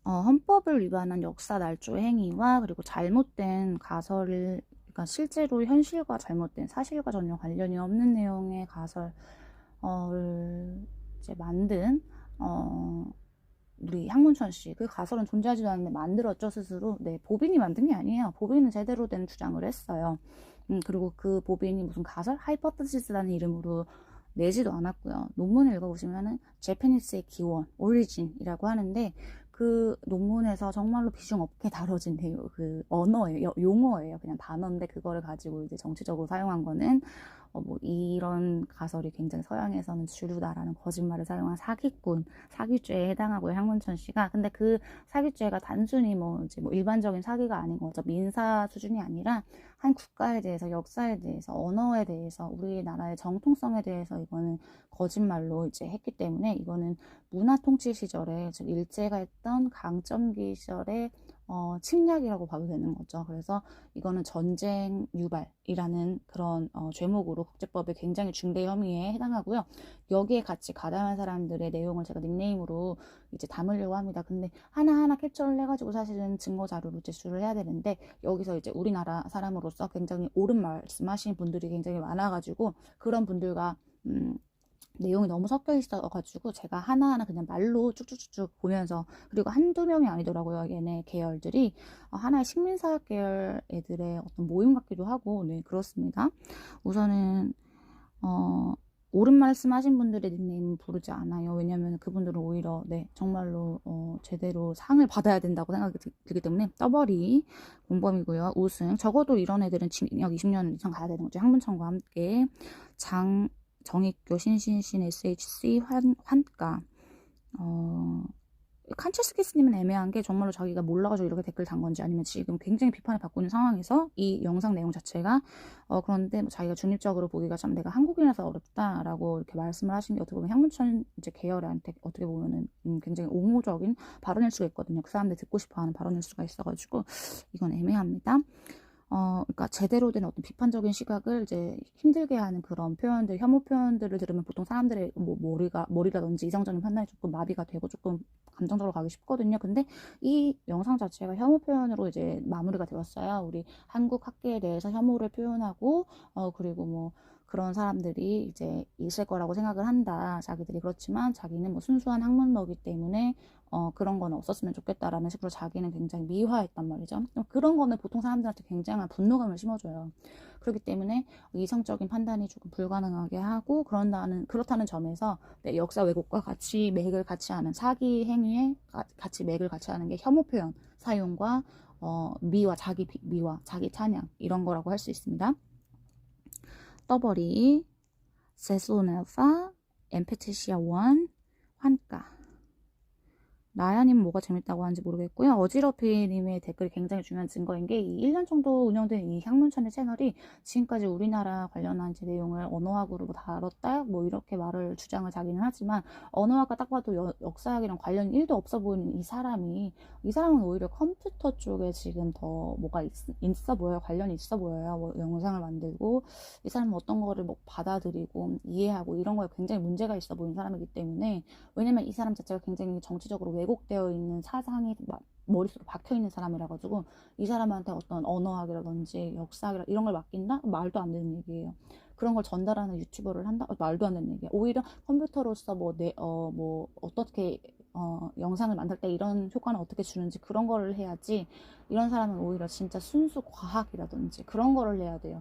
헌법을 위반한 역사 날조 행위와 그리고 잘못된 가설을, 그러니까 실제로 현실과 잘못된 사실과 전혀 관련이 없는 내용의 가설을 이제 만든 우리 향문천 씨, 그 가설은 존재하지도 않는데 만들었죠, 스스로. 네, 보빈이 만든 게 아니에요. 보빈은 제대로 된 주장을 했어요. 그리고 그 보빈이 무슨 가설? 하이퍼테시스라는 이름으로 내지도 않았고요. 논문을 읽어보시면은 제페니스의 기원, 오리진이라고 하는데 그 논문에서 정말로 비중 없게 다뤄진 그 언어예요. 용어예요. 그냥 단어인데 그거를 가지고 이제 정치적으로 사용한 거는 뭐 이런 가설이 굉장히 서양에서는 주류다라는 거짓말을 사용한 사기꾼, 사기죄에 해당하고요, 향문천 씨가. 근데 그 사기죄가 단순히 뭐 이제 뭐 일반적인 사기가 아닌 거죠. 민사 수준이 아니라 한 국가에 대해서, 역사에 대해서, 언어에 대해서, 우리나라의 정통성에 대해서 이거는 거짓말로 이제 했기 때문에 이거는 문화 통치 시절에, 즉 일제가 했던 강점기 시절에 침략이라고 봐도 되는 거죠. 그래서 이거는 전쟁 유발이라는 그런 죄목으로 국제법에 굉장히 중대 혐의에 해당하고요. 여기에 같이 가담한 사람들의 내용을 제가 닉네임으로 이제 담으려고 합니다. 근데 하나하나 캡처를 해가지고 사실은 증거 자료로 제출을 해야 되는데 여기서 이제 우리나라 사람으로서 굉장히 옳은 말씀하신 분들이 굉장히 많아가지고 그런 분들과 내용이 너무 섞여 있어가지고 제가 하나하나 그냥 말로 쭉쭉쭉쭉 보면서, 그리고 한두 명이 아니더라고요. 얘네 계열들이 하나의 식민사학 계열 애들의 어떤 모임 같기도 하고, 네, 그렇습니다. 우선은 옳은 말씀하신 분들의 닉네임은 부르지 않아요. 왜냐면 그분들은 오히려 네 정말로 제대로 상을 받아야 된다고 생각이 들기 때문에. 떠버리 공범이고요. 우승, 적어도 이런 애들은 징역 20년 이상 가야 되는 거죠. 항문청과 함께. 정익교, 신신신, SHC, 환가. 칸체스키스님은 애매한 게 정말로 자기가 몰라가지고 이렇게 댓글 단 건지 아니면 지금 굉장히 비판을 받고 있는 상황에서 이 영상 내용 자체가 그런데 뭐 자기가 중립적으로 보기가 참 내가 한국인이라서 어렵다라고 이렇게 말씀을 하신 게 어떻게 보면 향문천 이제 계열한테 어떻게 보면은 굉장히 옹호적인 발언일 수가 있거든요. 그 사람들 듣고 싶어하는 발언일 수가 있어가지고 이건 애매합니다. 그러니까 제대로 된 어떤 비판적인 시각을 이제 힘들게 하는 그런 표현들, 혐오 표현들을 들으면 보통 사람들의 뭐 머리라든지 이성적인 판단이 조금 마비가 되고 조금 감정적으로 가기 쉽거든요. 근데 이 영상 자체가 혐오 표현으로 이제 마무리가 되었어요. 우리 한국 학계에 대해서 혐오를 표현하고, 그리고 뭐 그런 사람들이 이제 있을 거라고 생각을 한다. 자기들이. 그렇지만 자기는 뭐 순수한 학문러기 때문에 그런 건 없었으면 좋겠다라는 식으로 자기는 굉장히 미화했단 말이죠. 그런 거는 보통 사람들한테 굉장한 분노감을 심어줘요. 그렇기 때문에 이성적인 판단이 조금 불가능하게 하고, 그렇다는 점에서 네, 역사 왜곡과 같이 맥을 같이 하는 사기 행위에 같이 맥을 같이 하는 게 혐오 표현 사용과 자기 미화, 자기 찬양 이런 거라고 할 수 있습니다. 떠버리, 세소넬파, 엠페티시아 원, 환가. 나야님 뭐가 재밌다고 하는지 모르겠고요. 어지러피님의 댓글이 굉장히 중요한 증거인 게 이 1년 정도 운영된 이 향문천의 채널이 지금까지 우리나라 관련한 제 내용을 언어학으로 다뤘다 뭐 이렇게 주장을 자기는 하지만 언어학과 딱 봐도 역사학이랑 관련이 1도 없어 보이는 이 사람은 오히려 컴퓨터 쪽에 지금 더 뭐가 있어 보여요. 관련이 있어 보여요. 뭐 영상을 만들고 이 사람은 어떤 거를 뭐 받아들이고 이해하고 이런 거에 굉장히 문제가 있어 보이는 사람이기 때문에. 왜냐면 이 사람 자체가 굉장히 정치적으로 왜곡되어 있는 사상이 머릿속에 박혀있는 사람이라 가지고 이 사람한테 어떤 언어학이라든지 역사학이라 이런 걸 맡긴다? 말도 안 되는 얘기예요. 그런 걸 전달하는 유튜버를 한다? 말도 안 되는 얘기야. 오히려 컴퓨터로서 뭐 어떻게 영상을 만들 때 이런 효과는 어떻게 주는지 그런 거를 해야지. 이런 사람은 오히려 진짜 순수 과학이라든지 그런 거를 해야 돼요.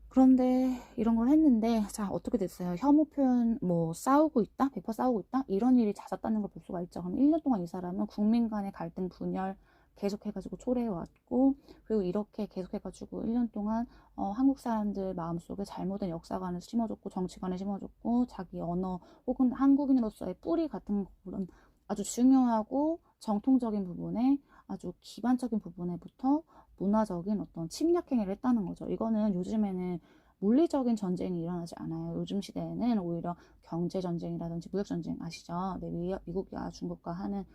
그런데 이런 걸 했는데 자 어떻게 됐어요? 혐오 표현 뭐 싸우고 있다? 100% 싸우고 있다? 이런 일이 잦았다는 걸 볼 수가 있죠. 그럼 1년 동안 이 사람은 국민 간의 갈등 분열 계속해가지고 초래해왔고, 그리고 이렇게 계속해가지고 1년 동안 한국 사람들 마음속에 잘못된 역사관을 심어줬고 정치관을 심어줬고 자기 언어 혹은 한국인으로서의 뿌리 같은 그런 아주 중요하고 정통적인 부분에 아주 기반적인 부분에부터 문화적인 어떤 침략 행위를 했다는 거죠. 이거는 요즘에는 물리적인 전쟁이 일어나지 않아요. 요즘 시대에는 오히려 경제 전쟁이라든지 무역 전쟁 아시죠? 네, 미국과 중국과 하는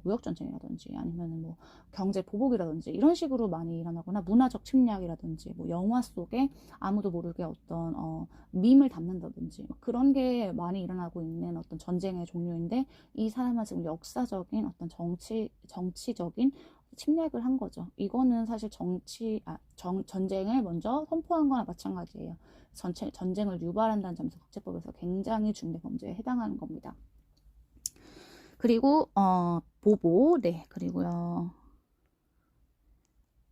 무역 전쟁이라든지 아니면 뭐 경제 보복이라든지 이런 식으로 많이 일어나거나 문화적 침략이라든지 뭐 영화 속에 아무도 모르게 어떤 밈을 담는다든지 그런 게 많이 일어나고 있는 어떤 전쟁의 종류인데 이 사람은 지금 역사적인 어떤 정치적인 침략을 한 거죠. 이거는 사실 전쟁을 먼저 선포한 거나 마찬가지예요. 전쟁을 유발한다는 점에서 국제법에서 굉장히 중대 범죄에 해당하는 겁니다. 그리고 보보, 네, 그리고요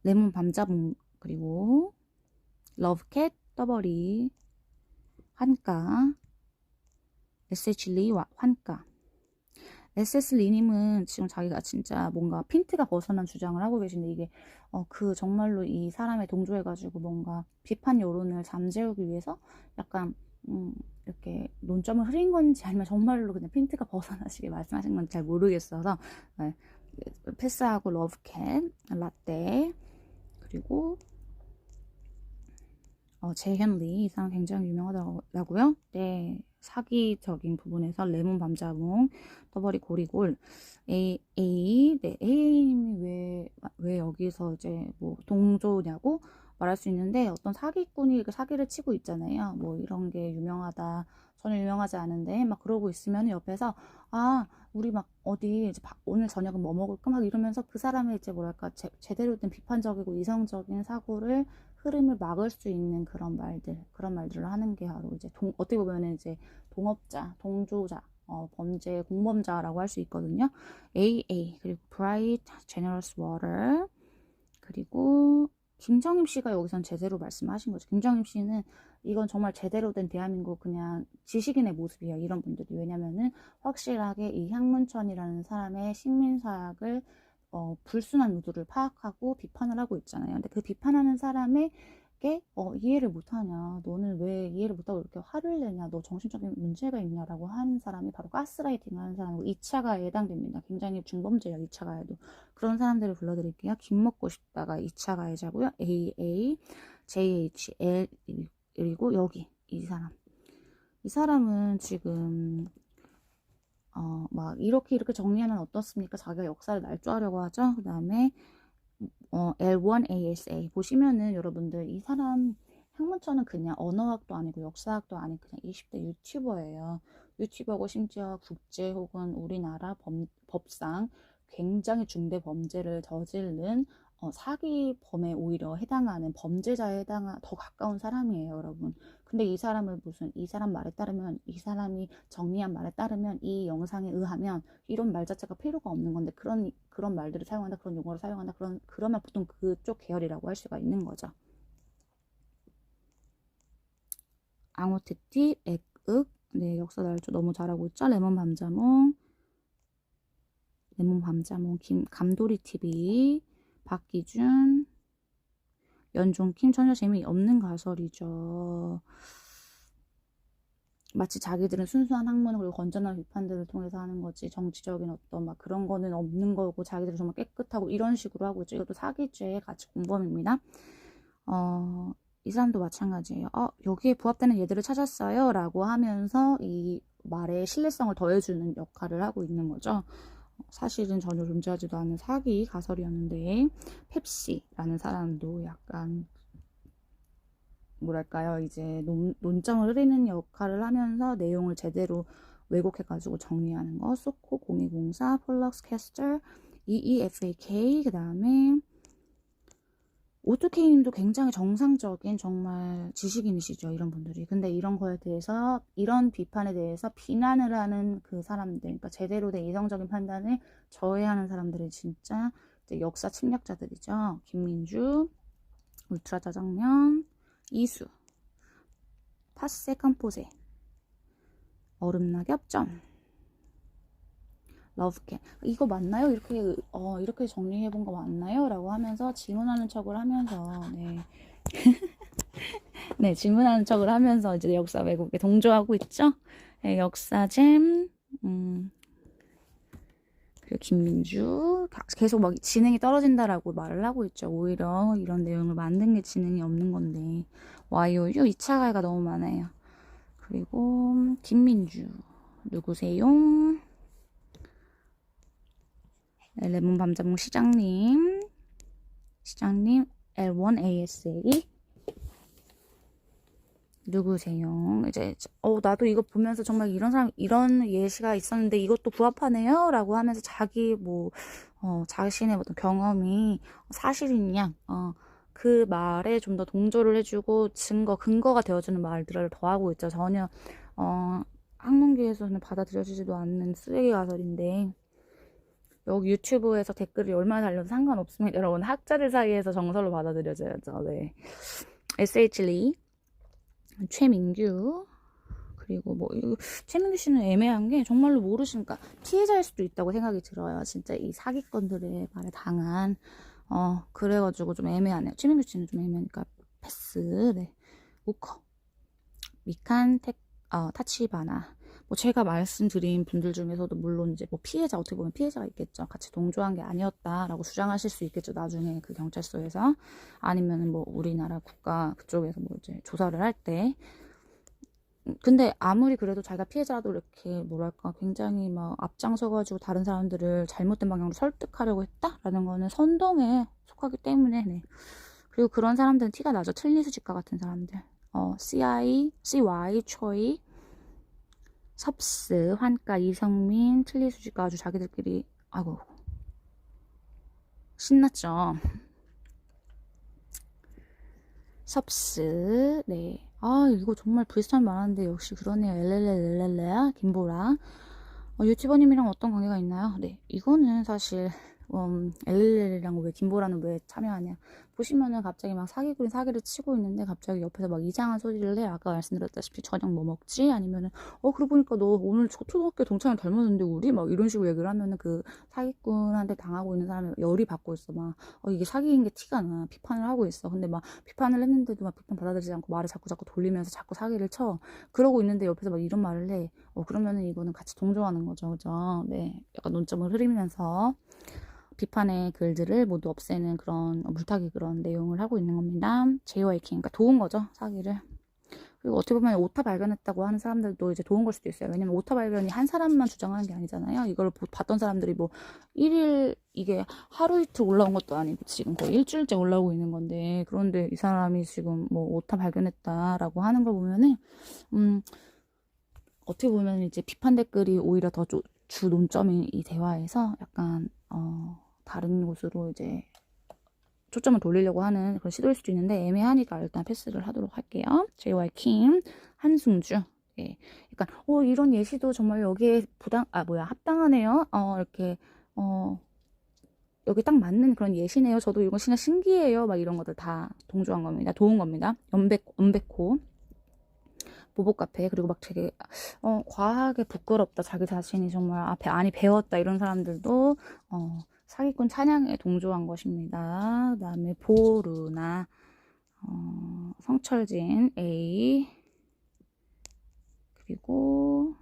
레몬 밤자봉, 그리고 러브캣, 떠버리, 환가, SH 리 환가. SS 리님은 지금 자기가 진짜 뭔가 핀트가 벗어난 주장을 하고 계신데 이게 그 정말로 이 사람의 동조해가지고 뭔가 비판 여론을 잠재우기 위해서 약간 이렇게 논점을 흐린 건지 아니면 정말로 그냥 핀트가 벗어나시게 말씀하신 건지 잘 모르겠어서 네. 패스하고 러브캣, 라떼, 그리고 재현리 이 사람 굉장히 유명하더라고요. 네, 사기적인 부분에서 레몬 밤자몽, 떠버리 고리골, 네, AA님이 왜 여기서 이제 뭐 동조냐고 말할 수 있는데 어떤 사기꾼이 사기를 치고 있잖아요. 뭐 이런 게 유명하다. 전혀 유명하지 않은데 막 그러고 있으면 옆에서 우리 막 어디 이제 오늘 저녁은 뭐 먹을까 막 이러면서 그 사람의 이제 뭐랄까 제대로 된 비판적이고 이성적인 사고를 흐름을 막을 수 있는 그런 말들을 하는 게 바로 이제 어떻게 보면 이제 동업자, 동조자, 범죄 공범자라고 할 수 있거든요. AA 그리고 Bright, Generous Water 그리고 김정임 씨가 여기선 제대로 말씀하신 거죠. 김정임 씨는 이건 정말 제대로 된 대한민국 그냥 지식인의 모습이에요. 이런 분들이 왜냐면은 확실하게 이 향문천이라는 사람의 식민사학을 불순한 의도를 파악하고 비판을 하고 있잖아요. 근데 그 비판하는 사람에게 이해를 못하냐, 너는 왜 이해를 못하고 이렇게 화를 내냐, 너 정신적인 문제가 있냐라고 하는 사람이 바로 가스라이팅 하는 사람이고 2차 가해에 해당됩니다. 굉장히 중범죄예요. 2차 가해도. 그런 사람들을 불러드릴게요. 김 먹고 싶다가 2차 가해자고요. AA, JH, L 그리고 여기 이 사람은 지금 막 이렇게 정리하면 어떻습니까? 자기가 역사를 날조하려고 하죠. 그 다음에 L1ASA 보시면은 여러분들 이 사람 향문천은 그냥 언어학도 아니고 역사학도 아니고 그냥 20대 유튜버예요. 유튜버고 심지어 국제 혹은 우리나라 법상 굉장히 중대 범죄를 저지른 사기범에 오히려 해당하는 범죄자에 더 가까운 사람이에요, 여러분. 근데 이 사람을 이 사람 말에 따르면 이 사람이 정리한 말에 따르면 이 영상에 의하면 이런 말 자체가 필요가 없는 건데 그런 말들을 사용한다, 그런 용어를 사용한다, 그러면 보통 그쪽 계열이라고 할 수가 있는 거죠. 앙호테티, 액윽, 네, 역사 날조 너무 잘하고 있죠. 레몬 밤자몽, 감돌이 TV, 박기준, 연종킴 전혀 재미없는 가설이죠. 마치 자기들은 순수한 학문 그리고 건전한 비판들을 통해서 하는 거지 정치적인 어떤 막 그런 거는 없는 거고 자기들은 정말 깨끗하고 이런 식으로 하고 있죠. 이것도 사기죄의 같이 공범입니다. 이 사람도 마찬가지예요. 여기에 부합되는 예들을 찾았어요 라고 하면서 이 말의 신뢰성을 더해주는 역할을 하고 있는 거죠. 사실은 전혀 존재하지도 않은 사기 가설이었는데 펩시라는 사람도 약간 뭐랄까요, 이제 논점을 흐리는 역할을 하면서 내용을 제대로 왜곡해가지고 정리하는 거. 소코 0204, 폴럭스 캐스터, EEFAK, 그 다음에 오토케이님도 굉장히 정상적인 정말 지식인이시죠, 이런 분들이. 근데 이런 비판에 대해서 비난을 하는 그 사람들, 그러니까 제대로 된 이성적인 판단을 저해하는 사람들이 진짜 역사 침략자들이죠. 김민주, 울트라 짜장면, 이수, 파세 컴포세, 얼음낙엽 점, 러브캔. 이거 맞나요? 이렇게 정리해본 거 맞나요? 라고 하면서 질문하는 척을 하면서, 네. 네, 질문하는 척을 하면서 이제 역사 왜곡에 동조하고 있죠? 네, 역사잼, 그리고 김민주. 계속 막 지능이 떨어진다라고 말을 하고 있죠. 오히려 이런 내용을 만든 게 지능이 없는 건데. YOU 2차 가해가 너무 많아요. 그리고 김민주 누구세요? 레몬 밤자몽 시장님 L1ASA 누구세요? 이제 나도 이거 보면서 정말 이런 사람 이런 예시가 있었는데 이것도 부합하네요 라고 하면서 자기 자신의 어떤 경험이 사실이냐 그 말에 좀 더 동조를 해주고 근거가 되어주는 말들을 더하고 있죠. 전혀 학문계에서는 받아들여지지도 않는 쓰레기 가설인데 여기 유튜브에서 댓글이 얼마나 달려도 상관없습니다. 여러분 학자들 사이에서 정설로 받아들여져야죠. 네. SH 리 최민규 그리고 최민규 씨는 애매한 게 정말로 모르시니까 피해자일 수도 있다고 생각이 들어요. 진짜 이 사기꾼들의 말에 당한 그래가지고 좀 애매하네요. 최민규 씨는 좀 애매하니까 패스. 네. 우커 미칸 타치바나 제가 말씀드린 분들 중에서도 물론 이제 피해자 어떻게 보면 피해자가 있겠죠. 같이 동조한 게 아니었다라고 주장하실 수 있겠죠. 나중에 그 경찰서에서 아니면은 우리나라 국가 그쪽에서 이제 조사를 할 때. 근데 아무리 그래도 자기가 피해자라도 이렇게 뭐랄까 굉장히 앞장서가지고 다른 사람들을 잘못된 방향으로 설득하려고 했다라는 거는 선동에 속하기 때문에 네. 그리고 그런 사람들은 티가 나죠. 틀리수집과 같은 사람들. CY 초이 섭스, 환가, 이성민, 틀리수지가 아주 자기들끼리 아이고 신났죠. 섭스, 네. 이거 정말 불쌍히 많았는데 역시 그러네요. 엘렐레 김보라. 유튜버님이랑 어떤 관계가 있나요? 네, 이거는 사실 엘렐레랑 왜 김보라는 왜 참여하냐 보시면은 갑자기 사기를 치고 있는데 갑자기 옆에서 이상한 소리를 해. 아까 말씀드렸다시피 저녁 뭐 먹지? 아니면은 그러고 보니까 너 오늘 초등학교 동창을 닮았는데 우리 이런 식으로 얘기를 하면은 그 사기꾼한테 당하고 있는 사람이 열이 받고 있어. 이게 사기인 게 티가 나. 비판을 하고 있어. 근데 비판을 했는데도 비판 받아들이지 않고 말을 자꾸 돌리면서 자꾸 사기를 쳐. 그러고 있는데 옆에서 이런 말을 해. 그러면은 이거는 같이 동조하는 거죠. 그죠? 네. 약간 논점을 흐리면서 비판의 글들을 모두 없애는 그런 물타기 그런 내용을 하고 있는 겁니다. JYK, 그러니까 도운 거죠, 사기를. 그리고 어떻게 보면 오타 발견했다고 하는 사람들도 이제 도운 걸 수도 있어요. 왜냐면 오타 발견이 한 사람만 주장하는 게 아니잖아요. 이걸 봤던 사람들이 이게 하루 이틀 올라온 것도 아니고 지금 거의 일주일째 올라오고 있는 건데, 그런데 이 사람이 지금 오타 발견했다라고 하는 걸 보면은 어떻게 보면 이제 비판 댓글이 오히려 더 주 논점인 이 대화에서 약간 다른 곳으로 이제 초점을 돌리려고 하는 그런 시도일 수도 있는데 애매하니까 일단 패스를 하도록 할게요. JY 킴, 한승주. 예. 약간 이런 예시도 정말 여기에 합당하네요. 이렇게 여기 딱 맞는 그런 예시네요. 저도 이거 진짜 신기해요. 이런 것들 다 동조한 겁니다. 도운 겁니다. 연백호. 보복카페. 그리고 되게 과하게 부끄럽다. 자기 자신이 정말 많이 배웠다. 이런 사람들도 사기꾼 찬양에 동조한 것입니다. 그 다음에 보루나 성철진 A 그리고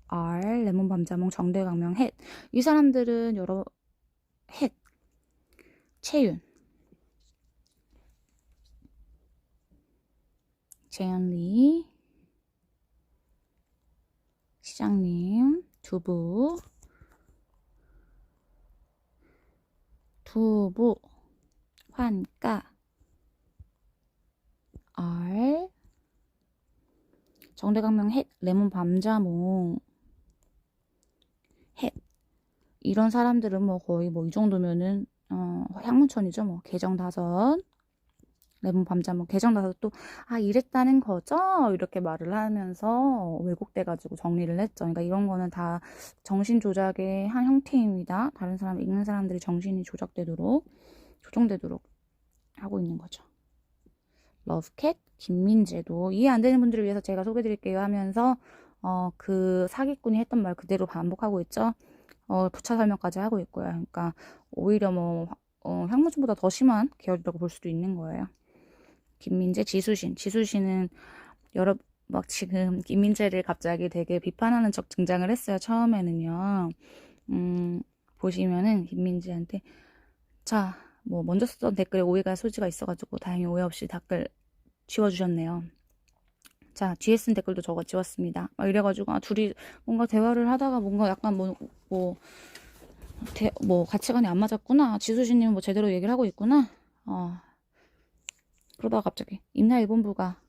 R 레몬 밤자몽 정대강명 헷. 이 사람들은 헷 채윤 재현리 시장님 두부 환가 R 정대강명 헷 레몬 밤자몽 헷. 이런 사람들은 거의 이 정도면은 향문천이죠. 계정 5 레몬 밤자몽 계정 5또 이랬다는 거죠? 이렇게 말을 하면서 왜곡돼가지고 정리를 했죠. 그러니까 이런 거는 다 정신 조작의 한 형태입니다. 다른 사람 읽는 사람들이 정신이 조정되도록 하고 있는 거죠. 러브캣 김민재도 이해 안 되는 분들을 위해서 제가 소개드릴게요 하면서 그 사기꾼이 했던 말 그대로 반복하고 있죠. 부차 설명까지 하고 있고요. 그러니까 오히려 향문천보다 더 심한 계열이라고 볼 수도 있는 거예요. 김민재, 지수신은 지금 김민재를 갑자기 되게 비판하는 척 등장을 했어요. 처음에는요. 보시면은 김민재한테 먼저 썼던 댓글에 오해가 소지가 있어가지고 다행히 오해 없이 댓글 지워주셨네요. 뒤에 쓴 댓글도 저거 지웠습니다. 이래가지고 둘이 뭔가 대화를 하다가 뭔가 약간 뭐 가치관이 안 맞았구나. 지수씨님은 뭐 제대로 얘기를 하고 있구나. 그러다가 갑자기 임나일본부가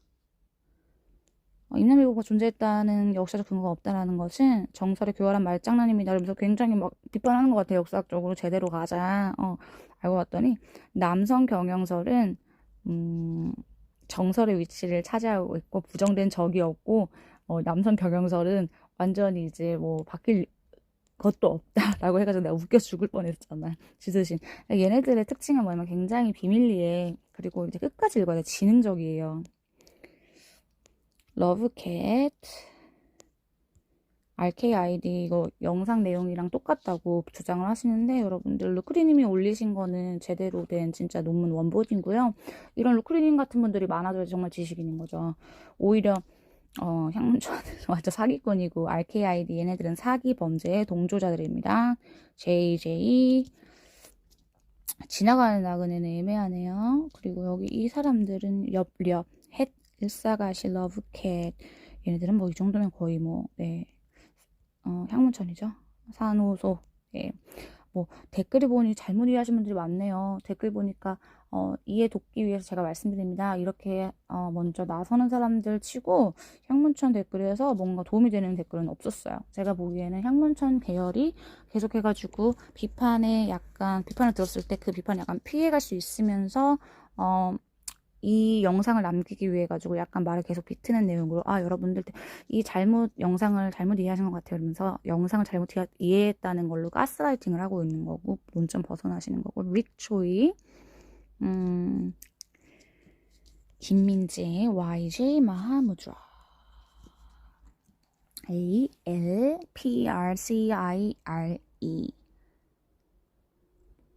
임남일보가 존재했다는 역사적 근거가 없다라는 것은 정설의 교활한 말장난입니다. 이러면서 굉장히 막 비판하는 것 같아요. 역사적으로 제대로 가자. 알고 봤더니 남성 경영설은 정설의 위치를 차지하고 있고 부정된 적이 없고 남성 경영설은 완전히 이제 뭐 바뀔 것도 없다라고 해가지고 내가 웃겨 죽을 뻔했잖아. 지수신. 얘네들의 특징은 뭐냐면 굉장히 비밀리에 그리고 이제 끝까지 읽어야 돼. 지능적이에요. 러브캣 RKID 이거 영상 내용이랑 똑같다고 주장을 하시는데 여러분들 루크리님이 올리신 거는 제대로 된 진짜 논문 원본이고요. 이런 루크리님 같은 분들이 많아져야 정말 지식인인 거죠. 오히려 향문천은 완전 사기꾼이고 RKID 얘네들은 사기 범죄의 동조자들입니다. JJ 지나가는 나그네는 애매하네요. 그리고 여기 이 사람들은 엽렵 햇 일사가시 러브캣 얘네들은 뭐 이 정도면 거의 뭐 네. 향문천이죠. 산호소. 예. 뭐 댓글을 보니 잘못 이해하신 분들이 많네요. 댓글 보니까 이해 돕기 위해서 제가 말씀드립니다. 이렇게 먼저 나서는 사람들 치고 향문천 댓글에서 뭔가 도움이 되는 댓글은 없었어요. 제가 보기에는 향문천 계열이 계속해가지고 비판을 들었을 때 그 비판을 약간 피해갈 수 있으면서 이 영상을 남기기 위해 가지고 약간 말을 계속 비트는 내용으로 여러분들 이 영상을 잘못 이해하신 것 같아요. 이러면서 영상을 잘못 이해했다는 걸로 가스라이팅을 하고 있는 거고 논점 벗어나시는 거고 릭초이 김민재 YJ 마하무드라 ALPRCIRE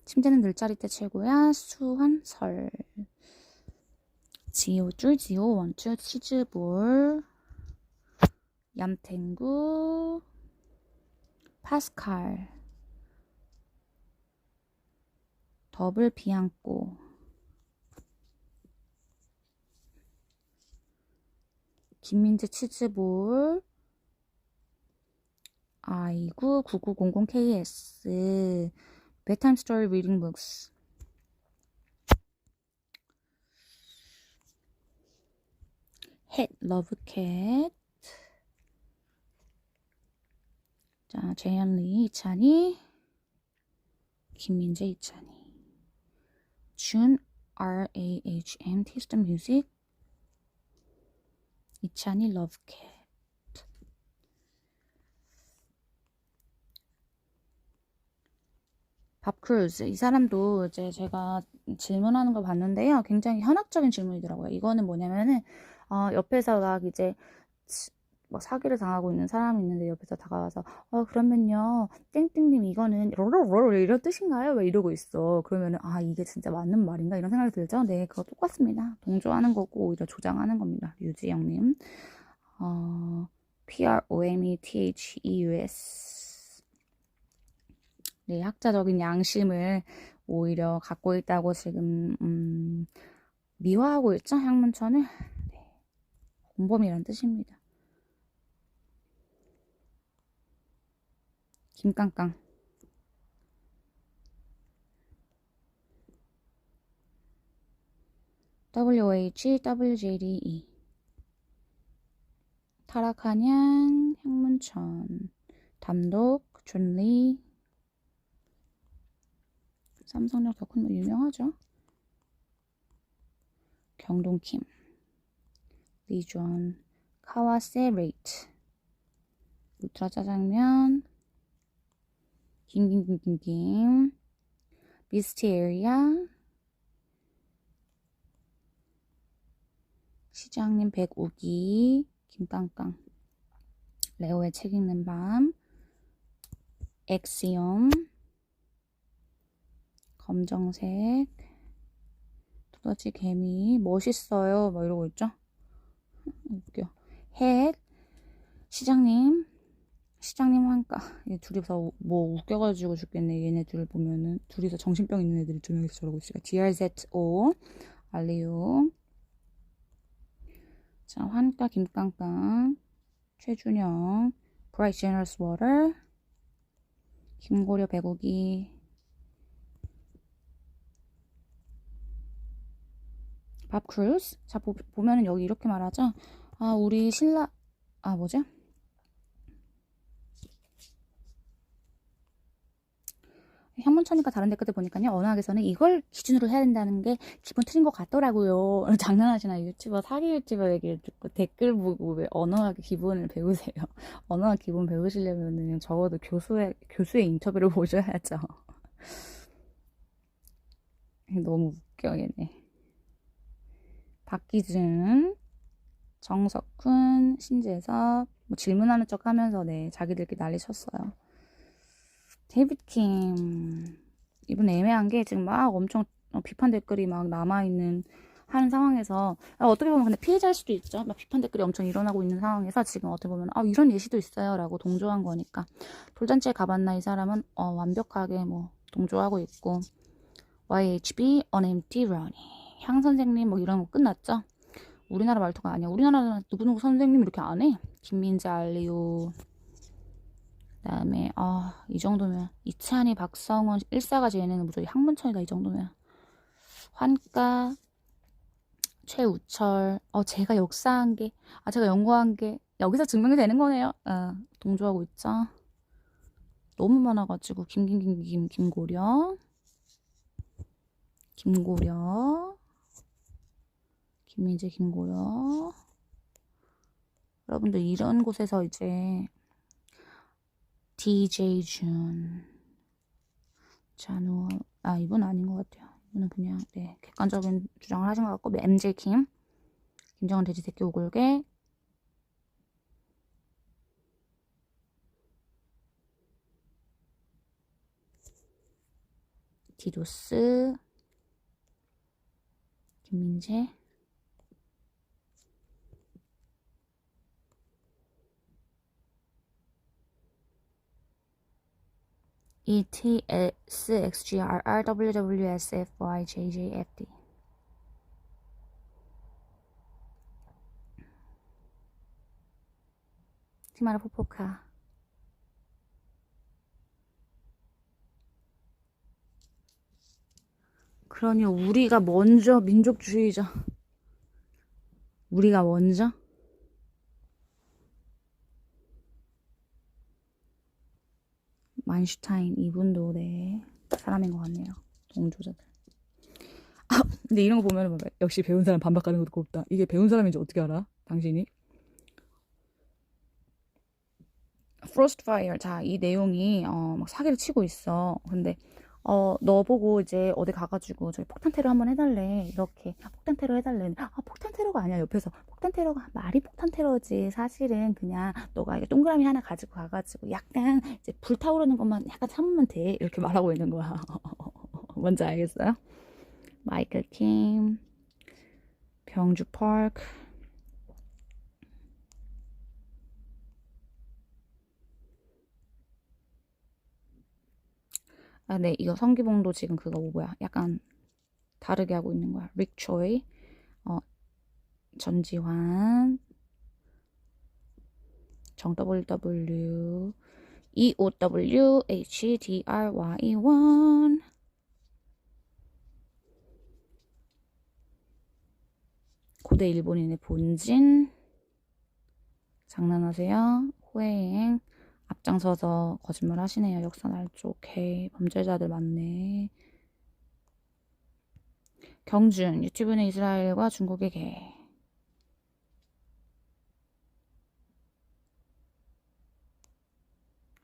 침대는 늘자리 때 최고야 수환설 지오줄 지오원쭈 치즈볼 얌탱구 파스칼 더블 비앙코 김민재 치즈볼 아이구 9900KS bedtime story reading books 햇 러브캣 자 재현리 이찬희 김민재 이찬희 준 RAHM 테스트 뮤직 이찬희 러브캣 밥크루즈 이 사람도 이제 제가 질문하는 걸 봤는데요. 굉장히 현학적인 질문이더라고요. 이거는 뭐냐면은 옆에서 막 이제 막 사기를 당하고 있는 사람이 있는데 옆에서 다가와서 그러면요 땡땡님 이거는 롤롤롤 이런 뜻인가요? 왜 이러고 있어. 그러면은 이게 진짜 맞는 말인가 이런 생각이 들죠. 네 그거 똑같습니다. 동조하는 거고 오히려 조장하는 겁니다. 유지영님 PROMETHEUS 네 학자적인 양심을 오히려 갖고 있다고 지금 미화하고 있죠. 향문천을 네. 공범이란 뜻입니다. 김깡깡 WHWJDE 타락한양 향문천 담독 존리 삼성역 덕후는 유명하죠. 경동킴 리존 카와세 레이트 울트라 짜장면 김김김김김 미스테리아 시장님 백우기 김깡깡 레오의 책 읽는 밤 엑시엄 검정색 두더지 개미 멋있어요 막 이러고 있죠. 웃겨. 헷 시장님 한가 둘이서 뭐 웃겨가지고 죽겠네. 얘네 둘 보면은 둘이서 정신병 있는 애들이 두 명이서 저러고 있으니까 DRZO 알리오 자 환가 김깡깡 최준영 Bright Generous Water 김고려 배구기. 밥 크루스. 자, 보면은 여기 이렇게 말하죠. 아, 우리 신라, 아, 뭐지? 향문천이가 다른 댓글들 보니까요. 언어학에서는 이걸 기준으로 해야 된다는 게 기본 틀린 것 같더라고요. 장난하시나 유튜버, 사기 유튜버 얘기를 듣고 댓글 보고 왜 언어학의 기본을 배우세요. 언어학 기본 배우시려면은 적어도 교수의 인터뷰를 보셔야죠. 너무 웃겨, 얘네. 박기준, 정석훈, 신재섭, 뭐 질문하는 척 하면서 네, 자기들끼리 난리 쳤어요. 데이비드 킴. 이분 애매한 게 지금 막 엄청 비판 댓글이 막 남아있는 하는 상황에서 어떻게 보면 근데 피해자일 수도 있죠. 막 비판 댓글이 엄청 일어나고 있는 상황에서 지금 어떻게 보면 이런 예시도 있어요 라고 동조한 거니까. 돌잔치에 가봤나 이 사람은 완벽하게 뭐 동조하고 있고. YHB on empty running. 향 선생님 뭐 이런 거 끝났죠. 우리나라 말투가 아니야. 우리나라는 누구누구 선생님 이렇게 안 해. 김민재 알리오. 그다음에 이 정도면 이찬희 박성원 1사가지 얘네는 무조건 학문천이다. 이 정도면. 환가 최우철. 제가 역사한 게 제가 연구한 게 여기서 증명이 되는 거네요. 동조하고 있죠. 너무 많아가지고 김고려 김민재 김고려. 여러분들 이런 곳에서 이제 DJ 준 잔우 이분 아닌 것 같아요. 이분은 그냥 네 객관적인 주장을 하신 것 같고. MJ 김정은 돼지 새끼 오골개. 디도스 김민재. ETSXGRRWWSFYJJFD. 티마르 포포카. 그러니 우리가 먼저 민족주의자. 우리가 먼저. 만슈타인 이분도 네 사람인 것 같네요. 동조자들. 근데 이런 거 보면은 역시 배운 사람 반박하는 것도 곱다. 이게 배운 사람인지 어떻게 알아? 당신이? Frost Fire. 자, 이 내용이 막 사기를 치고 있어. 근데 너 보고 이제 어디 가가지고 저기 폭탄 테러 한번 해달래. 이렇게 폭탄 테러 해달래. 폭탄 테러가 아니야. 옆에서 폭탄 테러가 말이 폭탄 테러지. 사실은 그냥 너가 이게 동그라미 하나 가지고 가가지고 약간 이제 불타오르는 것만 약간 참으면 돼. 이렇게 말하고 있는 거야. 뭔지 알겠어요? 마이클 킴, 병주 파크. 네, 이거 성기봉도 지금 그거 뭐야? 약간 다르게 하고 있는 거야. 릭 초이, 전지환, 정 WW, EOW, HDRY1. 고대 일본인의 본진. 장난하세요? 호혜행. 앞장서서 거짓말 하시네요. 역사 날조. 오케이. 범죄자들 많네. 경준. 유튜브는 이스라엘과 중국의 개.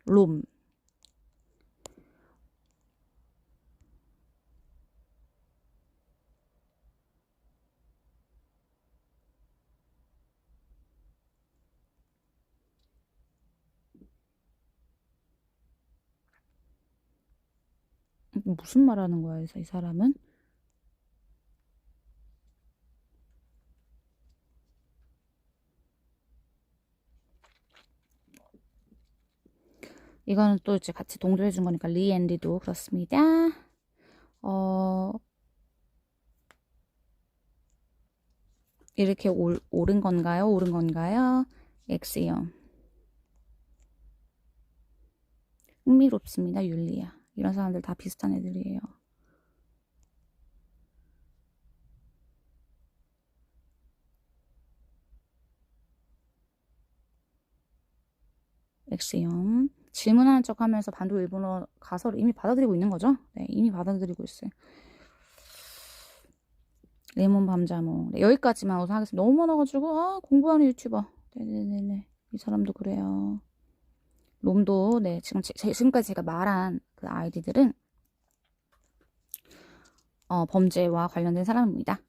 롬. 무슨 말 하는 거야, 이 사람은? 이거는 또 이제 같이 동조해 준 거니까 리앤디도 그렇습니다. 이렇게 옳은 건가요? 옳은 건가요? 엑시엄. 흥미롭습니다. 율리아. 이런 사람들 다 비슷한 애들이에요. 엑시엄. 질문하는 척 하면서 반도 일본어 가설을 이미 받아들이고 있는 거죠? 네, 이미 받아들이고 있어요. 레몬 밤자몽. 네, 여기까지만 우선 하겠습니다. 너무 많아가지고, 공부하는 유튜버. 네네네네. 이 사람도 그래요. 롬도, 네, 지금까지 제가 말한 그 아이디들은, 범죄와 관련된 사람입니다.